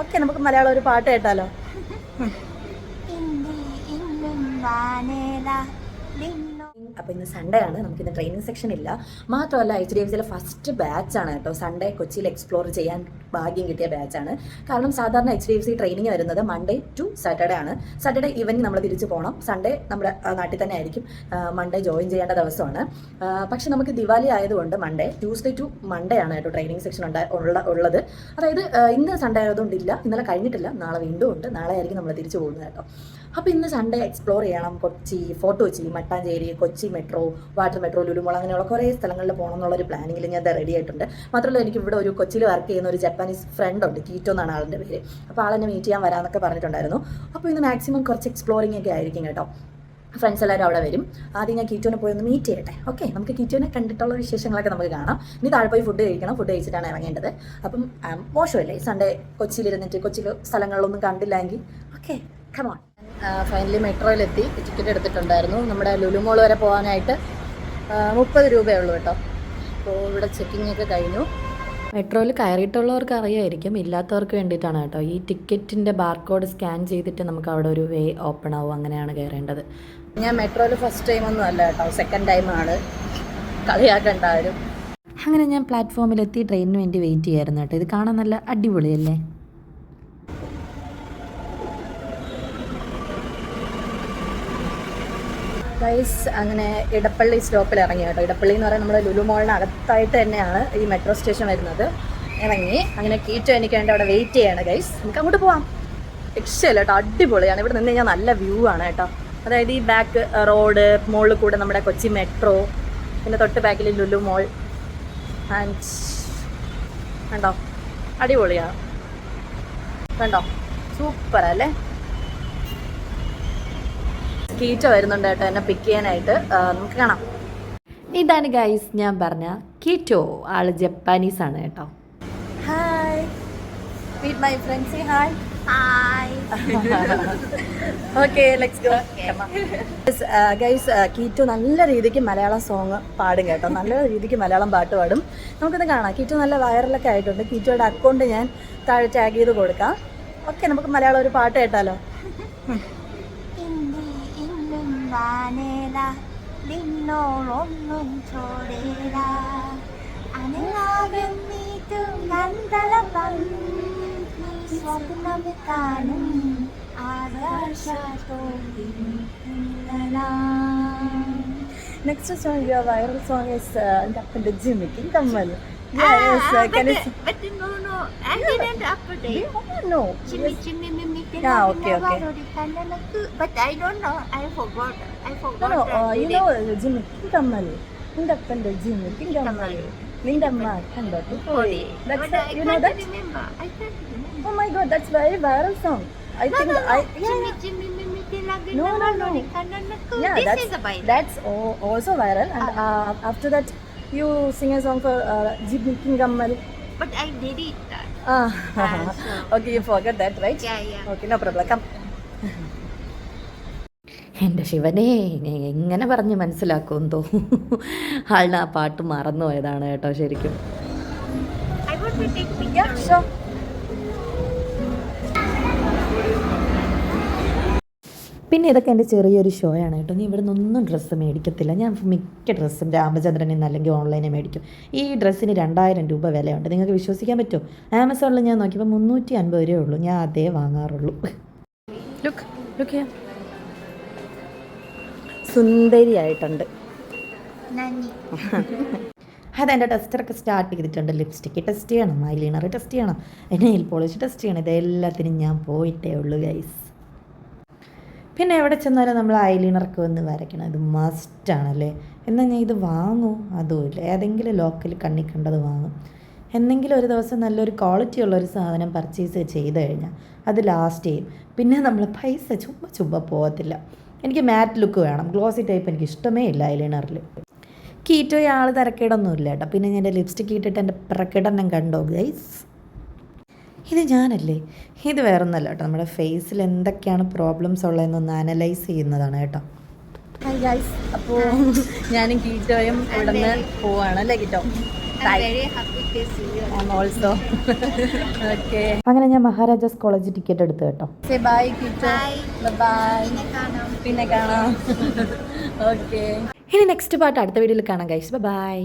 Okay, നമുക്ക് മലയാളം ഒരു പാട്ട് കേട്ടാലോ? അപ്പോൾ ഇന്ന് സൺഡേ ആണ്, നമുക്കിന്ന് ട്രെയിനിങ് സെക്ഷൻ ഇല്ല. മാത്രമല്ല HDFCയിലെ ഫസ്റ്റ് ബാച്ചാണ് കേട്ടോ സൺഡേ കൊച്ചിയിൽ എക്സ്പ്ലോർ ചെയ്യാൻ ഭാഗ്യം കിട്ടിയ ബാച്ചാണ്. കാരണം സാധാരണ HDFC ട്രെയിനിങ് വരുന്നത് മൺഡേ ടു സാറ്റർഡേ ആണ്. സാറ്റർഡേ ഈവനിങ് നമ്മൾ തിരിച്ച് പോകണം. സൺഡേ നമ്മുടെ നാട്ടിൽ തന്നെ ആയിരിക്കും. മൺഡേ ജോയിൻ ചെയ്യേണ്ട ദിവസമാണ്. പക്ഷെ നമുക്ക് ദിവാലി ആയതുകൊണ്ട് ട്യൂസ്ഡേ ടു മൺഡേ ആണ് കേട്ടോ ട്രെയിനിങ് സെക്ഷൻ ഉള്ളത്. അതായത് ഇന്ന് സൺഡേ ആയതുകൊണ്ടില്ല, ഇന്നലെ കഴിഞ്ഞിട്ടില്ല, നാളെ വീണ്ടും ഉണ്ട്. നാളെ ആയിരിക്കും നമ്മൾ തിരിച്ച് പോകുന്നത് കേട്ടോ. അപ്പോൾ ഇന്ന് സൺഡേ എക്സ്പ്ലോർ ചെയ്യണം. Kochi, fort Kochi, Mattancherry, Kochi metro, water metro, Lulu Mall, അങ്ങനെയുള്ള കുറേ സ്ഥലങ്ങളിൽ പോകണം എന്നുള്ളൊരു പ്ലാനിങ്ങിൽ ഞാൻ റെഡി ആയിട്ടുണ്ട്. മാത്രമല്ല എനിക്ക് ഇവിടെ ഒരു കൊച്ചിയിൽ വർക്ക് ചെയ്യുന്ന ഒരു ജപ്പാനീസ് ഫ്രണ്ട് ഉണ്ട്, കീറ്റോ എന്നാണ് ആളിൻ്റെ പേര്. അപ്പോൾ ആളെന്നെ മീറ്റ് ചെയ്യാൻ വരാമെന്നൊക്കെ പറഞ്ഞിട്ടുണ്ടായിരുന്നു. അപ്പോൾ ഇന്ന് മാക്സിമം കുറച്ച് എക്സ്പ്ലോറിംഗ് ഒക്കെ ആയിരിക്കും കേട്ടോ. ഫ്രണ്ട്സ് എല്ലാവരും അവിടെ വരും. ആദ്യം ഞാൻ കീറ്റോനെ പോയി ഒന്ന് മീറ്റ് ചെയ്യട്ടെ. ഓക്കെ, നമുക്ക് കീറ്റോനെ കണ്ടിട്ടുള്ള വിശേഷങ്ങളൊക്കെ നമുക്ക് കാണാം. ഇനി താഴെ പോയി ഫുഡ് കഴിക്കണം. ഫുഡ് കഴിച്ചിട്ടാണ് ഇറങ്ങേണ്ടത്. അപ്പം മോശമല്ലേ സൺഡേ കൊച്ചിയിലിരുന്നിട്ട് കൊച്ചി സ്ഥലങ്ങളിലൊന്നും കണ്ടില്ലെങ്കിൽ. Okay, come on. ഫൈനലി മെട്രോയിലെത്തി. ടിക്കറ്റ് എടുത്തിട്ടുണ്ടായിരുന്നു. നമ്മുടെ ലുലുമോൾ വരെ പോകാനായിട്ട് 30 രൂപയേ ഉള്ളൂ കേട്ടോ. അപ്പോൾ ഇവിടെ ചെക്കിംഗ് ഒക്കെ കഴിഞ്ഞു. മെട്രോയിൽ കയറിയിട്ടുള്ളവർക്ക് അറിയായിരിക്കും, ഇല്ലാത്തവർക്ക് വേണ്ടിയിട്ടാണ് കേട്ടോ. ഈ ടിക്കറ്റിൻ്റെ ബാർകോഡ് സ്കാൻ ചെയ്തിട്ട് നമുക്ക് അവിടെ ഒരു വേ ഓപ്പൺ ആവും, അങ്ങനെയാണ് കയറേണ്ടത്. ഞാൻ മെട്രോയിൽ ഫസ്റ്റ് ടൈമൊന്നും അല്ല കേട്ടോ, സെക്കൻഡ് ടൈമാണ്. കളിയാക്കണ്ടാവരും. അങ്ങനെ ഞാൻ പ്ലാറ്റ്ഫോമിലെത്തി ട്രെയിനിന് വേണ്ടി വെയിറ്റ് ചെയ്യായിരുന്നു കേട്ടോ. ഇത് കാണാൻ നല്ല അടിപൊളിയല്ലേ? ഗൈസ്, അങ്ങനെ ഇടപ്പള്ളി സ്റ്റോപ്പിൽ ഇറങ്ങി കേട്ടോ. ഇടപ്പള്ളി എന്ന് പറയുന്നത് നമ്മുടെ ലുലു മോളിന് അകത്തായിട്ട് തന്നെയാണ് ഈ മെട്രോ സ്റ്റേഷൻ വരുന്നത്. ഇറങ്ങി അങ്ങനെ കീറ്റോ എനിക്ക് വേണ്ടി അവിടെ വെയിറ്റ് ചെയ്യാണ് ഗൈസ്. നമുക്ക് അങ്ങോട്ട് പോവാം. രക്ഷയില്ല കേട്ടോ, അടിപൊളിയാണ്. ഇവിടെ നിന്ന് കഴിഞ്ഞാൽ നല്ല വ്യൂ ആണ് കേട്ടോ. അതായത് ഈ ബാക്ക് റോഡ്, മുകളിൽ കൂടെ നമ്മുടെ കൊച്ചി മെട്രോ, പിന്നെ തൊട്ട് ബാക്കിൽ ലുലു മോൾ. ആൻഡ് കണ്ടോ, അടിപൊളിയാണ്. കണ്ടോ, സൂപ്പർ അല്ലേ? കീറ്റോ വരുന്നുണ്ട് കേട്ടോ എന്നെ പിക്ക് ചെയ്യാനായിട്ട്. നമുക്ക് കാണാം. ഇതാണ് ഗൈസ് ഞാൻ പറഞ്ഞ കീറ്റോ. ആള് ജപ്പാനീസ് ആണ് കേട്ടോ. Hi, meet my friends. Say hi. Hi. Okay, let's go. Guys, Keito നല്ല രീതിക്ക് മലയാളം സോങ് പാടും കേട്ടോ. നല്ല രീതിക്ക് മലയാളം പാട്ട് പാടും. നമുക്കിത് കാണാം. കീറ്റോ നല്ല വൈറലൊക്കെ ആയിട്ടുണ്ട്. കീറ്റോയുടെ അക്കൗണ്ട് ഞാൻ താഴെ ടാഗ് ചെയ്ത് കൊടുക്കാം. ഓക്കെ, നമുക്ക് മലയാളം ഒരു പാട്ട് കേട്ടാലോ? നിന്നോളൊന്നും ചോടേല അനുരാഗം നീട്ടും ഗന്ധലപം സ്വപ്നം കാണും Next song, your viral song is the Jimmy Kammal. Yes, can you? But no, I didn't update. No. Jimmy, Yeah, okay. But I don't know. I forgot. No, you know Jimmy Kammal. Independent Jimmy Kammal. Lindamma Kandatu. That's you know that? I can't remember. Oh my God, that's very viral song. I think Jimmy, No. Yeah, this is a viral. That's also viral. And after that, you sing a song for Jimmy Kammal. But I did it. Okay, you forgot that, right? Yeah. Okay, no problem. Come. എൻ്റെ ശിവനെ, എങ്ങനെ പറഞ്ഞ് മനസ്സിലാക്കുമെന്ന് തോന്നുന്നു. ആളിന് ആ പാട്ട് മറന്നു പോയതാണ് കേട്ടോ ശരിക്കും. I want to take picture. Yeah, sure. പിന്നെ ഇതൊക്കെ എൻ്റെ ചെറിയൊരു ഷോ ആണ് കേട്ടോ. നീ ഇവിടെ നിന്നൊന്നും ഡ്രസ്സ് മേടിക്കത്തില്ല. ഞാൻ മിക്ക ഡ്രസ്സും രാമചന്ദ്രനിൽ നിന്ന് അല്ലെങ്കിൽ ഓൺലൈനിൽ മേടിക്കും. ഈ ഡ്രസ്സിന് 2000 രൂപ വിലയുണ്ട്. നിങ്ങൾക്ക് വിശ്വസിക്കാൻ പറ്റുമോ? ആമസോണിൽ ഞാൻ നോക്കിയപ്പോൾ 350 രൂപയേ ഉള്ളൂ. ഞാൻ അതേ വാങ്ങാറുള്ളൂ. Look here. സുന്ദരിയായിട്ടുണ്ട്. അതെൻ്റെ ടെസ്റ്ററൊക്കെ സ്റ്റാർട്ട് ചെയ്തിട്ടുണ്ട്. ലിപ്സ്റ്റിക്ക് ടെസ്റ്റ് ചെയ്യണം, ഐലൈനർ ടെസ്റ്റ് ചെയ്യണം, നെയിൽ പോളിഷ് ടെസ്റ്റ് ചെയ്യണം. ഇതെല്ലാത്തിനും ഞാൻ പോയിട്ടേ ഉള്ളൂ ഗൈസ്. പിന്നെ എവിടെ ചെന്നാലും നമ്മൾ ഐലൈനറൊക്കെ വന്ന് വരയ്ക്കണം. ഇത് മസ്റ്റാണല്ലേ. എന്നാൽ ഞാൻ ഇത് വാങ്ങും അതുമില്ല. ഏതെങ്കിലും ലോക്കൽ കണ്ണിൽ കണ്ടത് വാങ്ങും. എന്തെങ്കിലും ഒരു ദിവസം നല്ലൊരു ക്വാളിറ്റി ഉള്ളൊരു സാധനം പർച്ചേസ് ചെയ്ത് കഴിഞ്ഞാൽ അത് ലാസ്റ്റ് ചെയ്യും. പിന്നെ നമ്മൾ പൈസ ചുമ്മാ പോകത്തില്ല. എനിക്ക് മാറ്റ് ലുക്ക് വേണം. ഗ്ലോസി ടൈപ്പ് എനിക്ക് ഇഷ്ടമേ ഇല്ല ഐലൈനറിൽ. കീറ്റോ ആൾ തിരക്കേടൊന്നുമില്ല കേട്ടോ. പിന്നെ ഞാൻ എൻ്റെ ലിപ്സ്റ്റിക്ക് ഇട്ടിട്ട് എൻ്റെ പ്രകടനം കണ്ടോ ഗൈസ്? ഇത് ഞാനല്ലേ, ഇത് വേറൊന്നല്ല കേട്ടോ. നമ്മുടെ ഫേസിൽ എന്തൊക്കെയാണ് പ്രോബ്ലംസ് ഉള്ളതെന്നൊന്ന് അനലൈസ് ചെയ്യുന്നതാണ് കേട്ടോ. ഹായ് ഗൈസ്, അപ്പോൾ ഞാനും കീറ്റോയും ഇവിടെ നിന്ന് പോവാണ് അല്ലേ keto? I'm very happy to see you. I'm also. Okay. അങ്ങനെ ഞാൻ മഹാരാജാസ് കോളേജ് ടിക്കറ്റ് എടുത്തു കേട്ടോ. Say bye, teacher. Bye. Bye. Pinna പിന്നെ കാണാം. Okay. ഇനി നെക്സ്റ്റ് പാർട്ട് അടുത്ത വീഡിയോയിൽ കാണാം ഗൈസ്. ബൈ.